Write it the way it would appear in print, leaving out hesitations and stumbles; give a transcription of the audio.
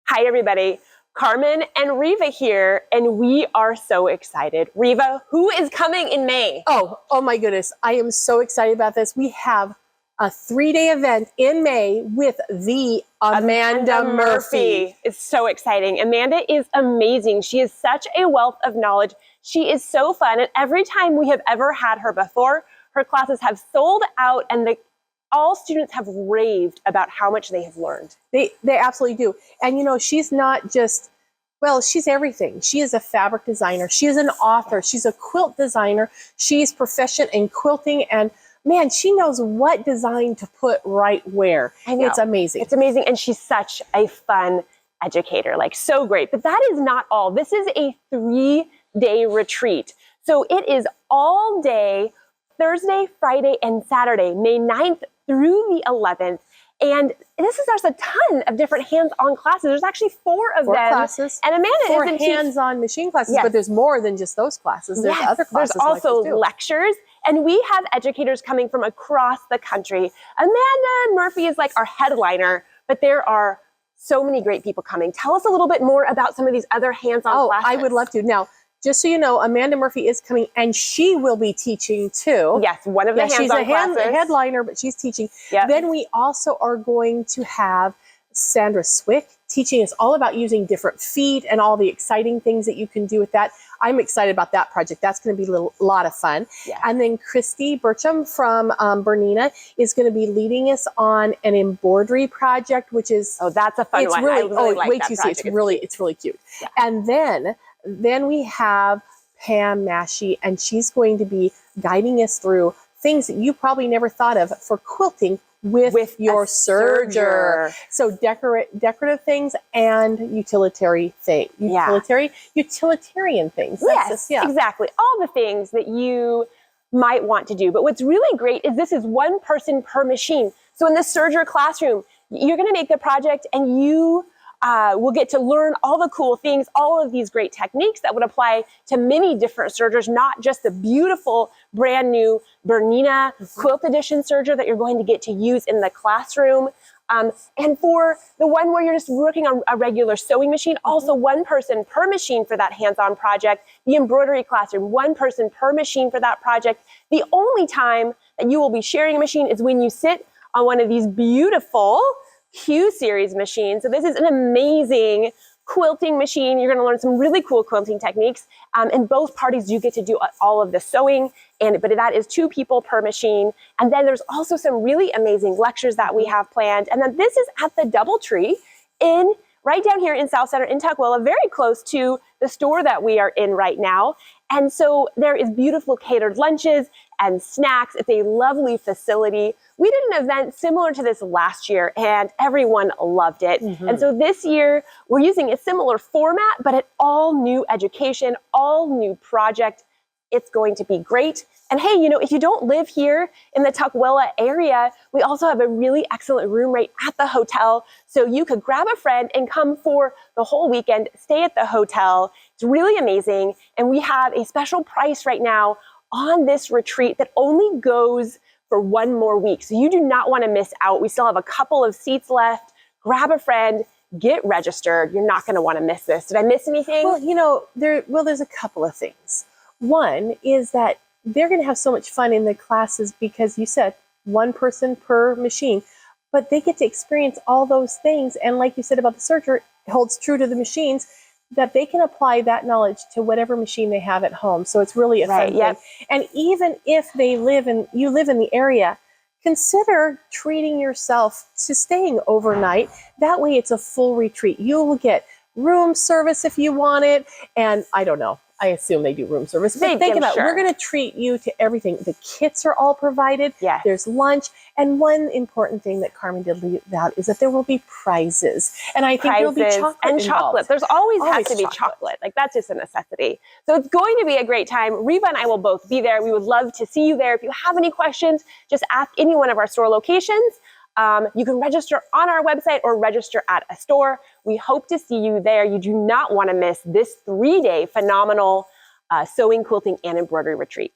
Hi, everybody. Carmen and Riva here, and we are so excited. Riva, who is coming in May? Oh my goodness. I am so excited about this. We have a 3-day event in May with the Amanda Murphy. It's so exciting. Amanda is amazing. She is such a wealth of knowledge. She is so fun, and every time we have ever had her before, her classes have sold out, and all students have raved about how much they have learned. They absolutely do. And you know, she's not just, well, she's everything. She is a fabric designer. She is an author. She's a quilt designer. She's proficient in quilting, and man, she knows what design to put right where. I know. It's amazing. It's amazing. And she's such a fun educator, like so great. But that is not all. This is a 3-day retreat. So it is all day, Thursday, Friday, and Saturday, May 9th through the 11th. And this is just a ton of different hands-on classes. There's actually 4 of them. Classes. And Amanda four isn't hands-on machine classes, yes. But there's more than just those classes. There's other classes. There's also like lectures. And we have educators coming from across the country. Amanda Murphy is like our headliner, but there are so many great people coming. Tell us a little bit more about some of these other hands-on classes. I would love to. Now, just so you know, Amanda Murphy is coming, and she will be teaching too. Yes, one of the hands-on classes. She's a headliner, but she's teaching. Yep. Then we also are going to have Sandra Swick teaching us all about using different feet and all the exciting things that you can do with that. I'm excited about that project. That's going to be a lot of fun. Yeah. And then Christy Burcham from Bernina is going to be leading us on an embroidery project, which is that's a fun one. Really, I really like wait that till you see. It's really cute. Yeah. And then we have Pam Massey, and she's going to be guiding us through things that you probably never thought of for quilting with your serger. So decorative things and utilitarian things. Utilitarian things. Yes, exactly. All the things that you might want to do. But what's really great is this is one person per machine. So in the serger classroom, you're going to make the project, and you will get to learn all the cool things, all of these great techniques that would apply to many different sergers, not just the beautiful brand new Bernina Quilt Edition serger that you're going to get to use in the classroom. And for the one where you're just working on a regular sewing machine, also one person per machine for that hands-on project. The embroidery classroom, one person per machine for that project. The only time that you will be sharing a machine is when you sit on one of these beautiful Q series machine. So this is an amazing quilting machine. You're going to learn some really cool quilting techniques. And both parties do get to do all of the sewing, but that is 2 people per machine. And then there's also some really amazing lectures that we have planned. And then this is at the DoubleTree right down here in South Center in Tukwila, very close to the store that we are in right now. And so there is beautiful catered lunches and snacks. It's a lovely facility. We did an event similar to this last year, and everyone loved it. And so this year, we're using a similar format, but an all new education, all new project. It's going to be great. And hey, you know, if you don't live here in the Tukwila area, we also have a really excellent room rate at the hotel. So you could grab a friend and come for the whole weekend, stay at the hotel. It's really amazing. And we have a special price right now on this retreat that only goes for 1 more week. So you do not want to miss out. We still have a couple of seats left. Grab a friend, get registered. You're not going to want to miss this. Did I miss anything? Well, you know, there's a couple of things. One is that they're going to have so much fun in the classes because you said 1 person per machine, but they get to experience all those things. And like you said about the serger, it holds true to the machines, that they can apply that knowledge to whatever machine they have at home. So it's really a fun thing. And even if you live in the area, consider treating yourself to staying overnight. That way it's a full retreat. You will get room service if you want it. And I don't know. I assume they do room service. But think about it. We're going to treat you to everything. The kits are all provided. Yes. There's lunch. And one important thing that Carmen did leave out is that there will be prizes. And I think there'll be chocolate and involved. Chocolate. There's always has to be chocolate. Like, that's just a necessity. So it's going to be a great time. Riva and I will both be there. We would love to see you there. If you have any questions, just ask any one of our store locations. You can register on our website or register at a store. We hope to see you there. You do not want to miss this 3-day phenomenal sewing, quilting, and embroidery retreat.